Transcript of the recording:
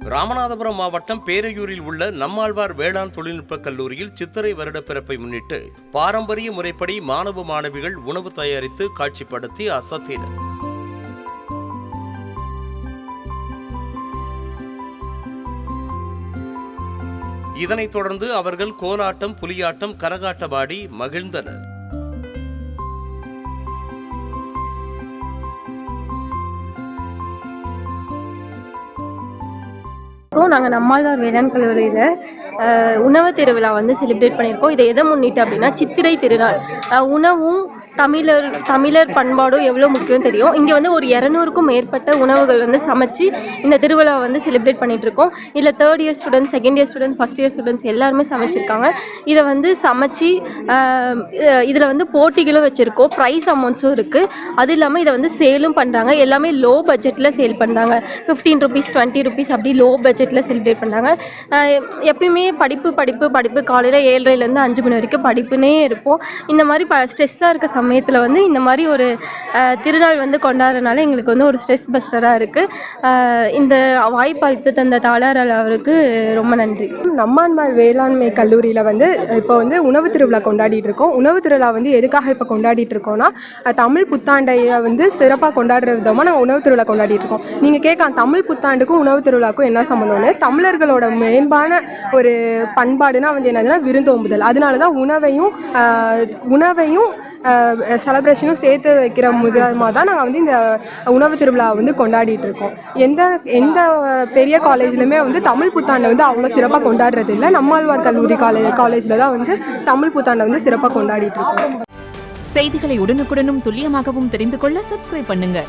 ராமநாதபுரம் மாவட்டம் பேரையூரில் உள்ள நம்மாழ்வார் வேளாண் தொழில்நுட்பக் கல்லூரியில் சித்திரை வருட பிறப்பை முன்னிட்டு பாரம்பரிய முறைப்படி மாணவ மாணவிகள் உணவு தயாரித்து காட்சிப்படுத்தி அசத்தினர். இதனைத் தொடர்ந்து அவர்கள் கோலாட்டம், புலியாட்டம், கரகாட்டமாடி மகிழ்ந்தனர். நாங்கள் நம்மாழ்வார் வேளாண் கல்லூரியில் உணவு திருவிழா வந்து செலிப்ரேட் பண்ணியிருக்கோம். இதை எதை முன்னிட்டு அப்படின்னா சித்திரை திருநாள். உணவும் தமிழர் பண்பாடும் எவ்வளோ முக்கியம் தெரியும். இங்கே வந்து ஒரு 200க்கும் மேற்பட்ட உணவுகள் வந்து சமைச்சு இந்த திருவிழாவை வந்து செலிப்ரேட் பண்ணிகிட்ருக்கோம். இதில் 3rd year students, 2nd year students, 1st year students எல்லாருமே சமைச்சிருக்காங்க. இதை வந்து சமைச்சு இதில் வந்து போட்டிகளும் வச்சுருக்கோம், ப்ரைஸ் அமௌண்ட்ஸும் இருக்குது. அது இல்லாமல் இதை வந்து சேலும் பண்ணுறாங்க. எல்லாமே லோ பட்ஜெட்டில் சேல் பண்ணுறாங்க. 15 ரூபீஸ், 20 ரூபீஸ் அப்படி லோ பட்ஜெட்டில் செலிப்ரேட் பண்ணுறாங்க. எப்பயுமே படிப்பு காலையில் 7:30லேருந்து 5 மணி வரைக்கும் படிப்புனே இருப்போம். இந்த மாதிரி ஸ்ட்ரெஸ்ஸாக இருக்க சமயத்தில் வந்து இந்த மாதிரி ஒரு திருநாள் வந்து கொண்டாடுறதுனால எங்களுக்கு வந்து ஒரு ஸ்ட்ரெஸ் பஸ்டராக இருக்குது. இந்த வாய்ப்பு அளித்து தந்த தாளார் அவருக்கு ரொம்ப நன்றி. நம்மாழ்வார் வேளாண்மை கல்லூரியில் வந்து இப்போ வந்து உணவு திருவிழா கொண்டாடிட்டு இருக்கோம். உணவு திருவிழா வந்து எதுக்காக இப்போ கொண்டாடிட்டு இருக்கோம்னா, தமிழ் புத்தாண்டையை வந்து சிறப்பாக கொண்டாடுற விதமாக நம்ம உணவு திருவிழா கொண்டாடிட்டு இருக்கோம். நீங்கள் கேட்கலாம், தமிழ் புத்தாண்டுக்கும் உணவு திருவிழாக்கும் என்ன சம்மந்தம்னு. தமிழர்களோட மேம்பான ஒரு பண்பாடுனா வந்து என்னதுன்னா விருந்தோம்புதல். அதனால தான் உணவையும் செலப்ரேஷனும் சேர்த்து வைக்கிற விதமாக தான் நாங்கள் வந்து இந்த உணவு திருவிழாவை வந்து கொண்டாடிட்டு இருக்கோம். எந்த பெரிய காலேஜ்லையுமே வந்து தமிழ் புத்தாண்டை வந்து அவ்வளோ சிறப்பாக கொண்டாடுறது இல்லை. நம்மாழ்வார் கல்லூரி காலேஜில் தான் வந்து தமிழ் புத்தாண்டை வந்து சிறப்பாக கொண்டாடிட்டு இருக்கோம். செய்திகளை உடனுக்குடனும் துல்லியமாகவும் தெரிந்து கொள்ள சப்ஸ்கிரைப் பண்ணுங்க.